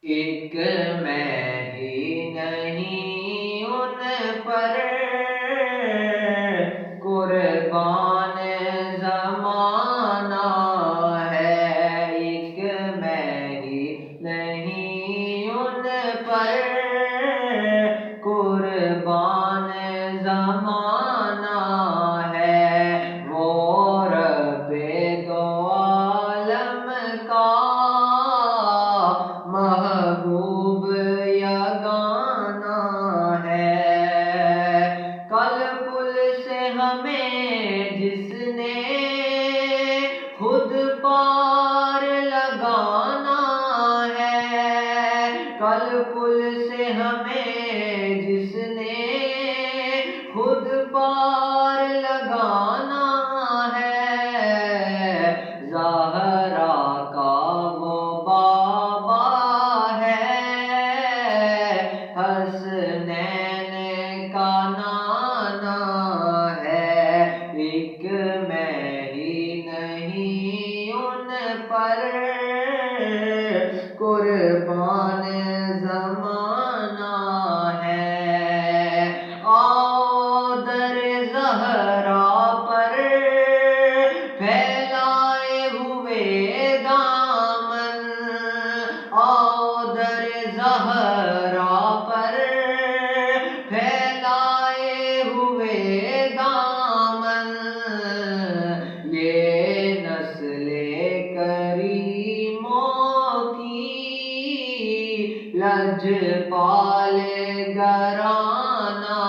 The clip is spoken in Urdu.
ایک میں ہی نہیں ان پر قربان زمانہ ہے، ایک میں ہی نہیں ان پر قربان زمانہ ہے، وہ رب دو عالم کا محبوب یگانہ ہے۔ کل پل سے ہمیں جس نے خود پار لگانا ہے، کل پل سے ہمیں جس نے خود پار لگانا ہے، زہرا کا وہ بابا ہے، حسنین کا نانا ہے، ایک میں ہی نہیں ان پر قربان زمانہ ہے۔ آؤ در زہرا پر پھیلائے ہوئے دامن، آؤ در زہرا پر پھیلائے ہوئے دامن، یہ نسل کریموں کی لجپال گھرانہ